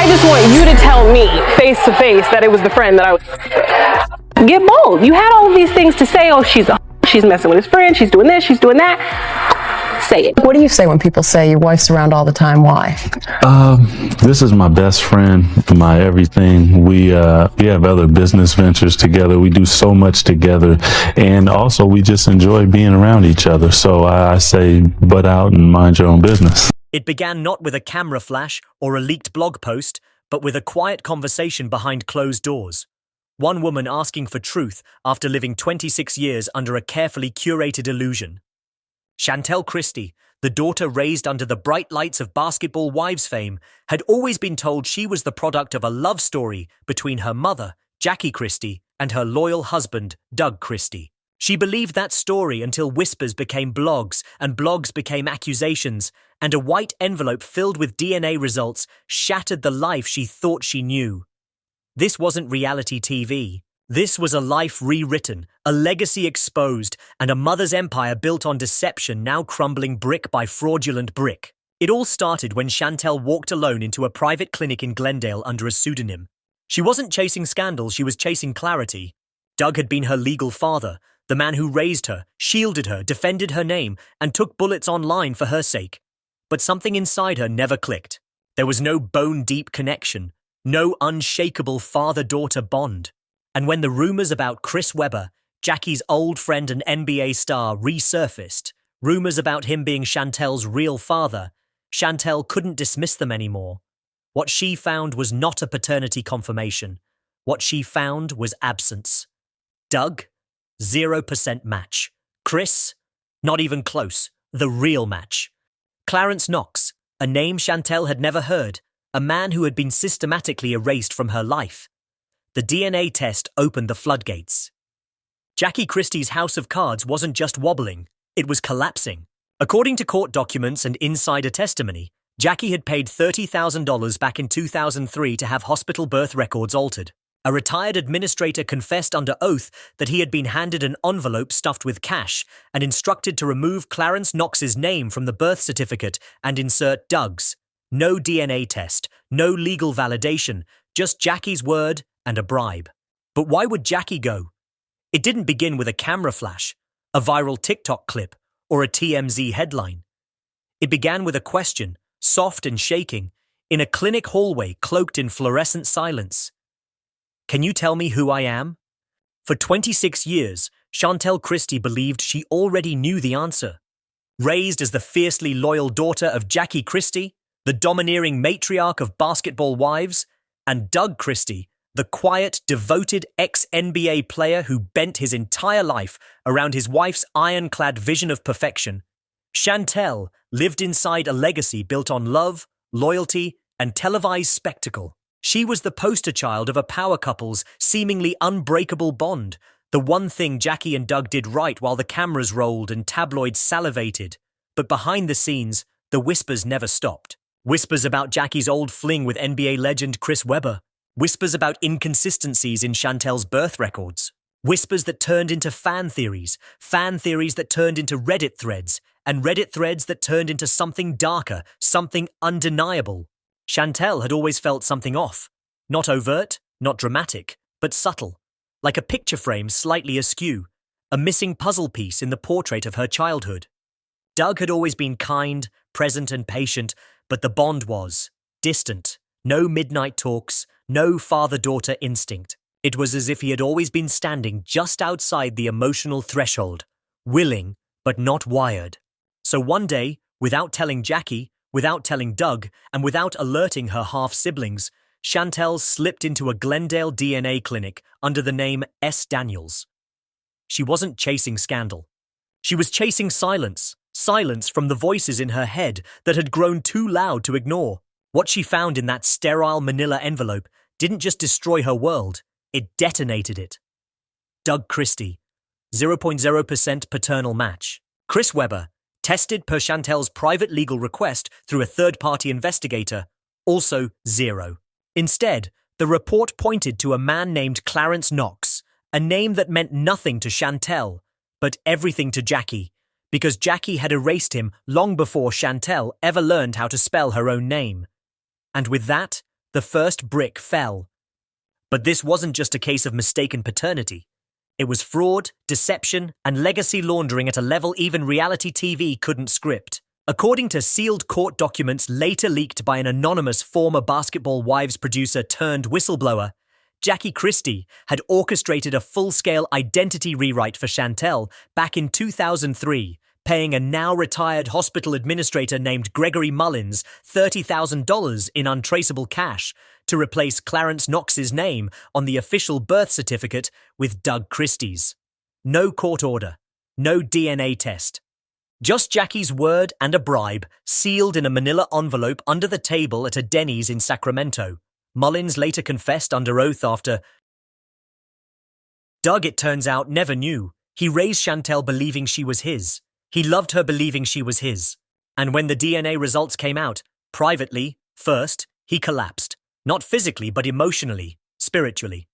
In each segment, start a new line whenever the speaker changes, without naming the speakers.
just want you to tell me face to face that it was the friend that I was. Get bold. You had all of these things to say. Oh, she's messing with his friend. She's doing this. She's doing that. Say it.
What do you say when people say your wife's around all the time? Why?
This is my best friend, my everything. We have other business ventures together. We do so much together, and also we just enjoy being around each other. So I say, butt out and mind your own business.
It began not with a camera flash or a leaked blog post, but with a quiet conversation behind closed doors. One woman asking for truth after living 26 years under a carefully curated illusion. Chantel Christie, the daughter raised under the bright lights of Basketball Wives fame, had always been told she was the product of a love story between her mother, Jackie Christie, and her loyal husband, Doug Christie. She believed that story until whispers became blogs and blogs became accusations, and a white envelope filled with DNA results shattered the life she thought she knew. This wasn't reality TV. This was a life rewritten, a legacy exposed, and a mother's empire built on deception now crumbling brick by fraudulent brick. It all started when Chantel walked alone into a private clinic in Glendale under a pseudonym. She wasn't chasing scandal, she was chasing clarity. Doug had been her legal father, the man who raised her, shielded her, defended her name, and took bullets online for her sake. But something inside her never clicked. There was no bone-deep connection, no unshakable father-daughter bond. And when the rumors about Chris Webber, Jackie's old friend and NBA star, resurfaced, rumors about him being Chantel's real father, Chantel couldn't dismiss them anymore. What she found was not a paternity confirmation. What she found was absence. Doug, 0% match. Chris, not even close, the real match. Clarence Knox, a name Chantel had never heard, a man who had been systematically erased from her life. The DNA test opened the floodgates. Jackie Christie's house of cards wasn't just wobbling, it was collapsing. According to court documents and insider testimony, Jackie had paid $30,000 back in 2003 to have hospital birth records altered. A retired administrator confessed under oath that he had been handed an envelope stuffed with cash and instructed to remove Clarence Knox's name from the birth certificate and insert Doug's. No DNA test, no legal validation, just Jackie's word and a bribe. But why would Jackie go? It didn't begin with a camera flash, a viral TikTok clip, or a TMZ headline. It began with a question, soft and shaking, in a clinic hallway cloaked in fluorescent silence. Can you tell me who I am? For 26 years, Chantel Christie believed she already knew the answer. Raised as the fiercely loyal daughter of Jackie Christie, the domineering matriarch of Basketball Wives, and Doug Christie, the quiet, devoted ex-NBA player who bent his entire life around his wife's ironclad vision of perfection, Chantel lived inside a legacy built on love, loyalty, and televised spectacle. She was the poster child of a power couple's seemingly unbreakable bond, the one thing Jackie and Doug did right while the cameras rolled and tabloids salivated. But behind the scenes, the whispers never stopped. Whispers about Jackie's old fling with NBA legend Chris Webber. Whispers about inconsistencies in Chantel's birth records. Whispers that turned into fan theories that turned into Reddit threads, and Reddit threads that turned into something darker, something undeniable. Chantel had always felt something off. Not overt, not dramatic, but subtle. Like a picture frame slightly askew, a missing puzzle piece in the portrait of her childhood. Doug had always been kind, present and patient, but the bond was distant. No midnight talks, no father-daughter instinct. It was as if he had always been standing just outside the emotional threshold, willing but not wired. So one day, without telling Jackie, without telling Doug, and without alerting her half-siblings, Chantel slipped into a Glendale DNA clinic under the name S. Daniels. She wasn't chasing scandal. She was chasing silence. Silence from the voices in her head that had grown too loud to ignore. What she found in that sterile manila envelope didn't just destroy her world, it detonated it. Doug Christie, 0.0% paternal match. Chris Webber, tested per Chantel's private legal request through a third-party investigator, also 0. Instead, the report pointed to a man named Clarence Knox, a name that meant nothing to Chantel, but everything to Jackie, because Jackie had erased him long before Chantel ever learned how to spell her own name. And with that, The first brick fell. But this wasn't just a case of mistaken paternity. It was fraud, deception, and legacy laundering at a level even reality TV couldn't script. According to sealed court documents later leaked by an anonymous former Basketball Wives producer turned whistleblower, Jackie Christie had orchestrated a full-scale identity rewrite for Chantel back in 2003, paying a now-retired hospital administrator named Gregory Mullins $30,000 in untraceable cash to replace Clarence Knox's name on the official birth certificate with Doug Christie's. No court order, no DNA test. Just Jackie's word and a bribe, sealed in a manila envelope under the table at a Denny's in Sacramento. Mullins later confessed under oath after. Doug, it turns out, never knew. He raised Chantel believing she was his. He loved her believing she was his. And when the DNA results came out, privately, first, he collapsed. Not physically, but emotionally, spiritually.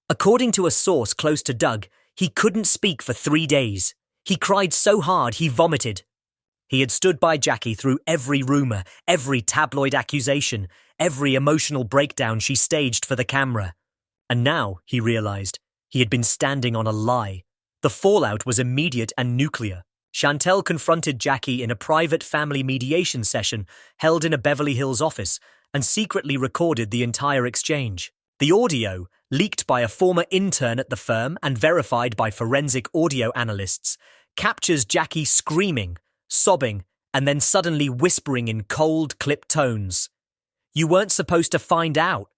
According to a source close to Doug, he couldn't speak for 3 days. He cried so hard he vomited. He had stood by Jackie through every rumor, every tabloid accusation, every emotional breakdown she staged for the camera. And now, he realized, he had been standing on a lie. The fallout was immediate and nuclear. Chantel confronted Jackie in a private family mediation session held in a Beverly Hills office and secretly recorded the entire exchange. The audio, leaked by a former intern at the firm and verified by forensic audio analysts, captures Jackie screaming, sobbing, and then suddenly whispering in cold, clipped tones. "You weren't supposed to find out.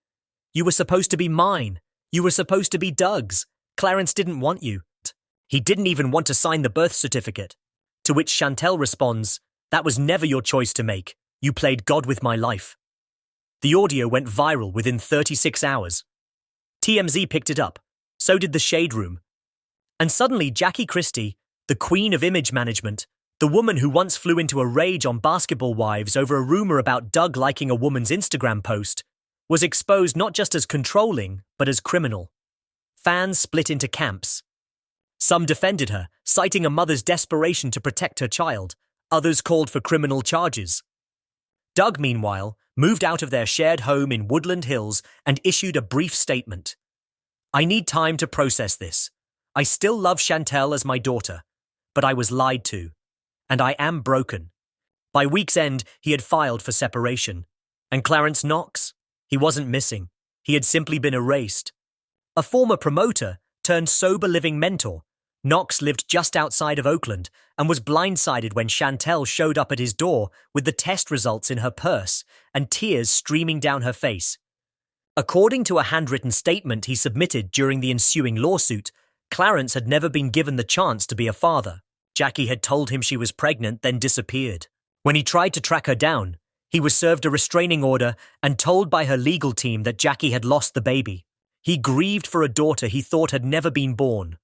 You were supposed to be mine. You were supposed to be Doug's. Clarence didn't want you. He didn't even want to sign the birth certificate." To which Chantel responds, "That was never your choice to make. You played God with my life." The audio went viral within 36 hours. TMZ picked it up. So did the Shade Room. And suddenly Jackie Christie, the queen of image management, the woman who once flew into a rage on Basketball Wives over a rumor about Doug liking a woman's Instagram post, was exposed not just as controlling, but as criminal. Fans split into camps. Some defended her, citing a mother's desperation to protect her child. Others called for criminal charges. Doug, meanwhile, moved out of their shared home in Woodland Hills and issued a brief statement. "I need time to process this. I still love Chantel as my daughter, but I was lied to. And I am broken." By week's end, he had filed for separation. And Clarence Knox? He wasn't missing. He had simply been erased. A former promoter turned sober living mentor, Knox lived just outside of Oakland and was blindsided when Chantel showed up at his door with the test results in her purse and tears streaming down her face. According to a handwritten statement he submitted during the ensuing lawsuit, Clarence had never been given the chance to be a father. Jackie had told him she was pregnant, then disappeared. When he tried to track her down, he was served a restraining order and told by her legal team that Jackie had lost the baby. He grieved for a daughter he thought had never been born,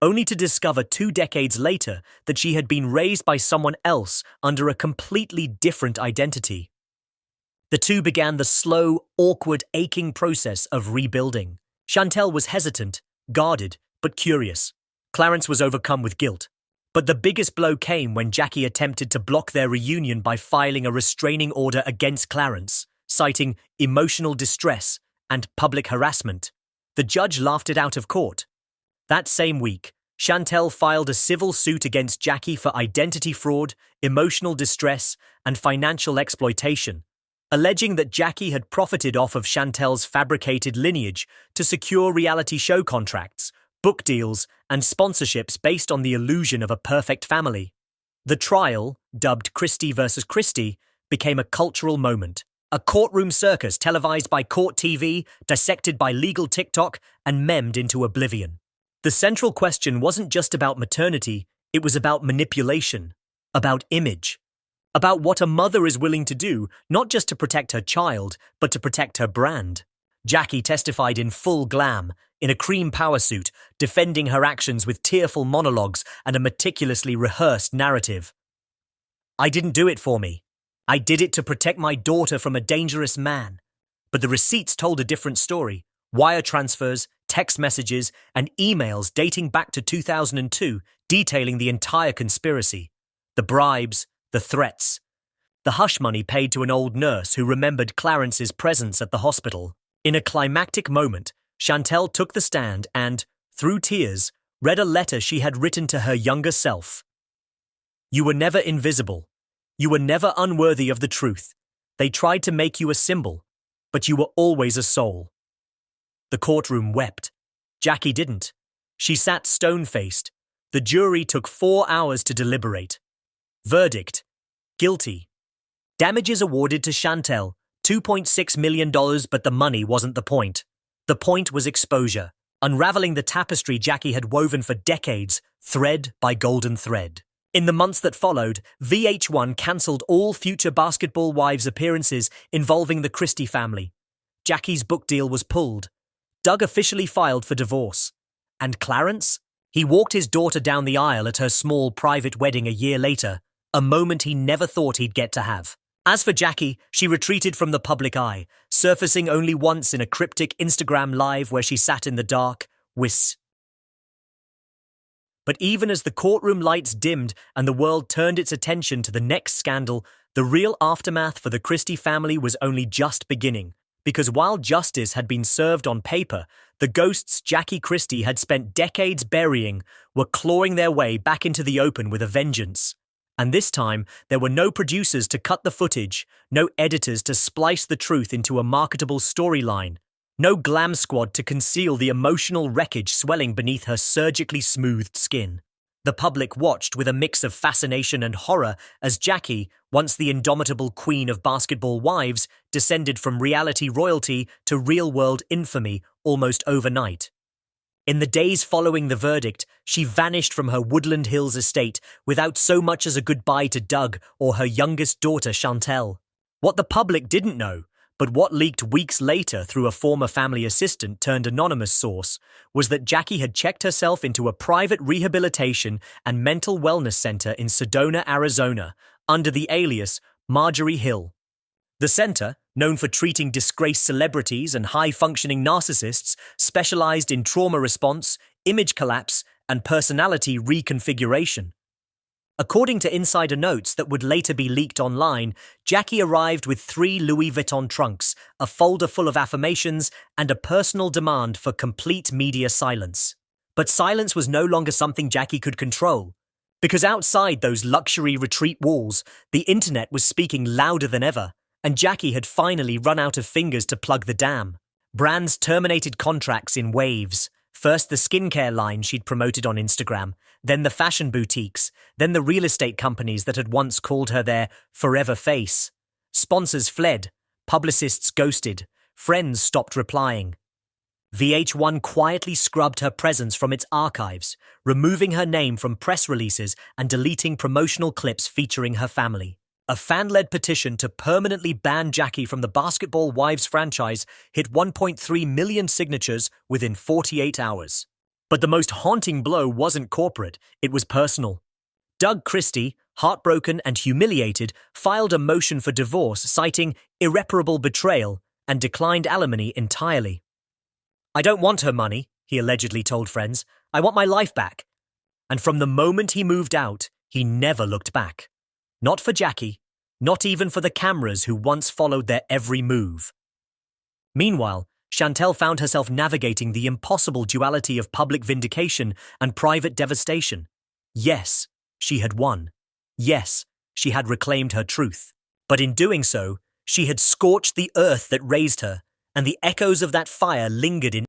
only to discover 2 decades later that she had been raised by someone else under a completely different identity. The two began the slow, awkward, aching process of rebuilding. Chantel was hesitant, guarded, but curious. Clarence was overcome with guilt. But the biggest blow came when Jackie attempted to block their reunion by filing a restraining order against Clarence, citing emotional distress and public harassment. The judge laughed it out of court. That same week, Chantel filed a civil suit against Jackie for identity fraud, emotional distress, and financial exploitation, alleging that Jackie had profited off of Chantel's fabricated lineage to secure reality show contracts, book deals, and sponsorships based on the illusion of a perfect family. The trial, dubbed Christie versus Christie, became a cultural moment. A courtroom circus televised by Court TV, dissected by legal TikTok, and memed into oblivion. The central question wasn't just about maternity, it was about manipulation, about image, about what a mother is willing to do, not just to protect her child, but to protect her brand. Jackie testified in full glam, in a cream power suit, defending her actions with tearful monologues and a meticulously rehearsed narrative. "I didn't do it for me. I did it to protect my daughter from a dangerous man." But the receipts told a different story. Wire transfers, text messages, and emails dating back to 2002 detailing the entire conspiracy. The bribes, the threats, the hush money paid to an old nurse who remembered Clarence's presence at the hospital. In a climactic moment, Chantel took the stand and, through tears, read a letter she had written to her younger self. "You were never invisible. You were never unworthy of the truth. They tried to make you a symbol, but you were always a soul." The courtroom wept. Jackie didn't. She sat stone-faced. The jury took 4 hours to deliberate. Verdict: guilty. Damages awarded to Chantel, $2.6 million, but the money wasn't the point. The point was exposure, unraveling the tapestry Jackie had woven for decades, thread by golden thread. In the months that followed, VH1 cancelled all future Basketball Wives appearances involving the Christie family. Jackie's book deal was pulled. Doug officially filed for divorce. And Clarence? He walked his daughter down the aisle at her small private wedding a year later, a moment he never thought he'd get to have. As for Jackie, she retreated from the public eye, surfacing only once in a cryptic Instagram live where she sat in the dark, But even as the courtroom lights dimmed and the world turned its attention to the next scandal, the real aftermath for the Christie family was only just beginning. Because while justice had been served on paper, the ghosts Jackie Christie had spent decades burying were clawing their way back into the open with a vengeance. And this time, there were no producers to cut the footage, no editors to splice the truth into a marketable storyline, no glam squad to conceal the emotional wreckage swelling beneath her surgically smoothed skin. The public watched with a mix of fascination and horror as Jackie, once the indomitable queen of Basketball Wives, descended from reality royalty to real-world infamy almost overnight. In the days following the verdict, she vanished from her Woodland Hills estate without so much as a goodbye to Doug or her youngest daughter Chantel. What the public didn't know, but what leaked weeks later through a former family assistant turned anonymous source, was that Jackie had checked herself into a private rehabilitation and mental wellness center in Sedona, Arizona, under the alias Marjorie Hill. The center, known for treating disgraced celebrities and high-functioning narcissists, specialized in trauma response, image collapse, and personality reconfiguration. According to insider notes that would later be leaked online, Jackie arrived with 3 Louis Vuitton trunks, a folder full of affirmations, and a personal demand for complete media silence. But silence was no longer something Jackie could control. Because outside those luxury retreat walls, the internet was speaking louder than ever, and Jackie had finally run out of fingers to plug the dam. Brands terminated contracts in waves. First the skincare line she'd promoted on Instagram, then the fashion boutiques, then the real estate companies that had once called her their forever face. Sponsors fled, publicists ghosted, friends stopped replying. VH1 quietly scrubbed her presence from its archives, removing her name from press releases and deleting promotional clips featuring her family. A fan-led petition to permanently ban Jackie from the Basketball Wives franchise hit 1.3 million signatures within 48 hours. But the most haunting blow wasn't corporate, it was personal. Doug Christie, heartbroken and humiliated, filed a motion for divorce citing irreparable betrayal and declined alimony entirely. "I don't want her money," he allegedly told friends. "I want my life back." And from the moment he moved out, he never looked back. Not for Jackie, not even for the cameras who once followed their every move. Meanwhile, Chantel found herself navigating the impossible duality of public vindication and private devastation. Yes, she had won. Yes, she had reclaimed her truth. But in doing so, she had scorched the earth that raised her, and the echoes of that fire lingered in